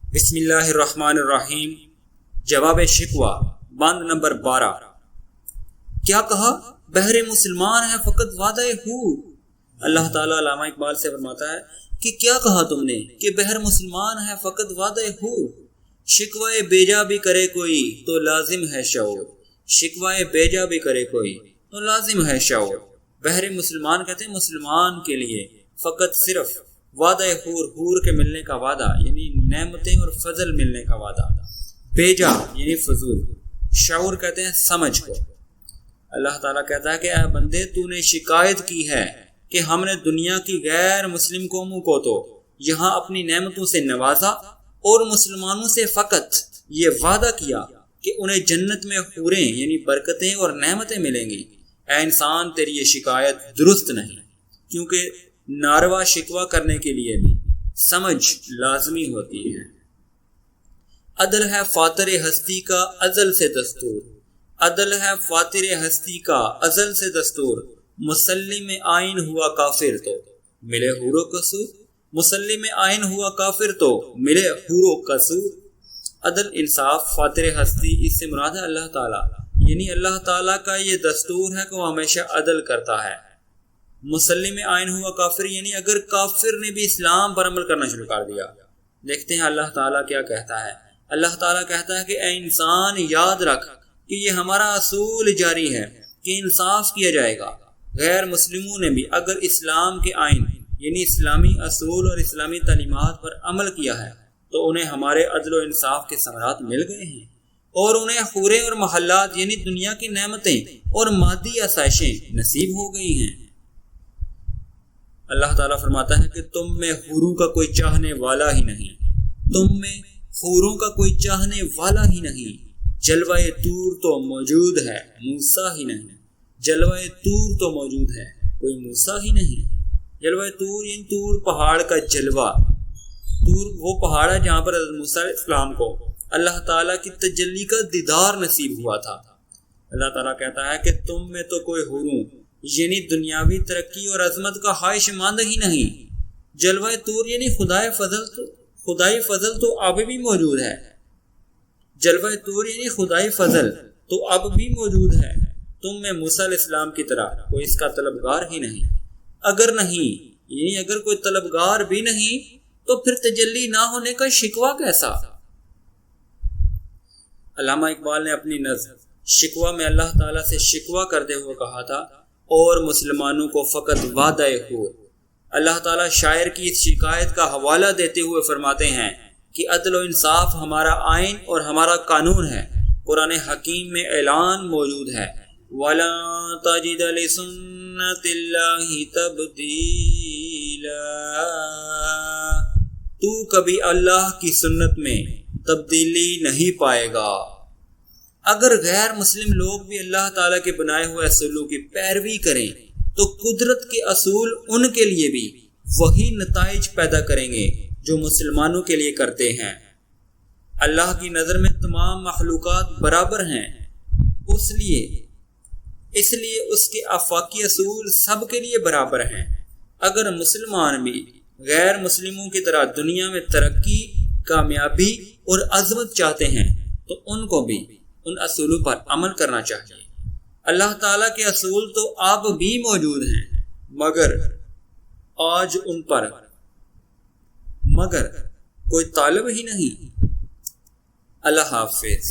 بسم اللہ الرحمن الرحیم۔ جواب شکوہ بند نمبر 12۔ کیا کہا؟ بہر مسلمان ہے فقط وعدہ ہو۔ اللہ تعالیٰ علامہ اقبال سے فرماتا ہے کہ کیا کہا تم نے کہ بہر مسلمان ہے فقط وعدہ ہو۔ شکوہ بیجا بھی کرے کوئی تو لازم ہے شعور، شکوہ بیجا بھی کرے کوئی تو لازم ہے شعور۔ بہر مسلمان کہتے ہیں مسلمان کے لیے فقط صرف وعدہ حور کے ملنے کا وعدہ، یعنی نعمتیں اور فضل ملنے کا وعدہ۔ بیجا یعنی فضول، شعور کہتے ہیں سمجھ کو۔ اللہ تعالیٰ کہتا ہے کہ اے بندے تو نے شکایت کی ہے کہ ہم نے دنیا کی غیر مسلم قوموں کو تو یہاں اپنی نعمتوں سے نوازا اور مسلمانوں سے فقط یہ وعدہ کیا کہ انہیں جنت میں حوریں یعنی برکتیں اور نعمتیں ملیں گی۔ اے انسان تیری یہ شکایت درست نہیں، کیونکہ ناروا شکوہ کرنے کے لیے بھی سمجھ لازمی ہوتی ہے۔ عدل ہے فاطر ہستی کا ازل سے دستور، عدل ہے فاطر ہستی کا ازل سے دستور، مسلم آئین ہوا کافر تو ملے حور و قصور، مسلم آئین ہوا کافر تو ملے حور و قصور۔ عدل انصاف فاطر ہستی، اس سے مراد ہے اللہ تعالیٰ، یعنی اللہ تعالیٰ کا یہ دستور ہے کہ وہ ہمیشہ عدل کرتا ہے۔ مسلم آئین ہوا کافر یعنی اگر کافر نے بھی اسلام پر عمل کرنا شروع کر دیا۔ دیکھتے ہیں اللہ تعالیٰ کیا کہتا ہے۔ اللہ تعالیٰ کہتا ہے کہ اے انسان یاد رکھ کہ یہ ہمارا اصول جاری ہے کہ انصاف کیا جائے گا۔ غیر مسلموں نے بھی اگر اسلام کے آئین یعنی اسلامی اصول اور اسلامی تعلیمات پر عمل کیا ہے تو انہیں ہمارے عدل و انصاف کے ثمرات مل گئے ہیں، اور انہیں حوریں اور محلات یعنی دنیا کی نعمتیں اور مادی آسائشیں نصیب ہو گئی ہیں۔ اللہ تعالیٰ فرماتا ہے کہ تم میں حوروں کا کوئی چاہنے والا ہی نہیں، تم میں حوروں کا کوئی چاہنے والا ہی نہیں۔ جلوہ طور تو موجود ہے موسیٰ ہی نہیں، جلوہ طور تو موجود ہے کوئی موسیٰ ہی نہیں۔ جلوہ طور یعنی طور پہاڑ کا جلوہ، طور وہ پہاڑ ہے جہاں پر حضرت موسیٰ علیہ السلام کو اللہ تعالیٰ کی تجلی کا دیدار نصیب ہوا تھا۔ اللہ تعالیٰ کہتا ہے کہ تم میں تو کوئی حوروں یعنی دنیاوی ترقی اور عظمت کا خواہش مند ہی نہیں۔ جلوہ طور یعنی خدائی فضل تو اب بھی موجود ہے، جلوہ طور یعنی خدائی فضل تو اب بھی موجود ہے۔ تم میں موسیٰ علیہ السلام کی طرح کوئی اس کا طلبگار ہی نہیں۔ اگر نہیں یعنی اگر کوئی طلبگار بھی نہیں تو پھر تجلی نہ ہونے کا شکوہ کیسا؟ علامہ اقبال نے اپنی نظم شکوہ میں اللہ تعالیٰ سے شکوہ کرتے ہوئے کہا تھا اور مسلمانوں کو فقط وعدہ ہو۔ اللہ تعالیٰ شاعر کی اس شکایت کا حوالہ دیتے ہوئے فرماتے ہیں کہ عدل و انصاف ہمارا آئین اور ہمارا قانون ہے۔ قرآن حکیم میں اعلان موجود ہے وَلَا تَجِدَ لِسُنَّتِ اللَّهِ تَبْدِيلًا، تو کبھی اللہ کی سنت میں تبدیلی نہیں پائے گا۔ اگر غیر مسلم لوگ بھی اللہ تعالیٰ کے بنائے ہوئے اصولوں کی پیروی کریں تو قدرت کے اصول ان کے لیے بھی وہی نتائج پیدا کریں گے جو مسلمانوں کے لیے کرتے ہیں۔ اللہ کی نظر میں تمام مخلوقات برابر ہیں، اس لیے اس کے آفاقی اصول سب کے لیے برابر ہیں۔ اگر مسلمان بھی غیر مسلموں کی طرح دنیا میں ترقی، کامیابی اور عظمت چاہتے ہیں تو ان کو بھی ان اصولوں پر عمل کرنا چاہیے۔ اللہ تعالیٰ کے اصول تو اب بھی موجود ہیں مگر آج ان پر کوئی طالب ہی نہیں۔ اللہ حافظ۔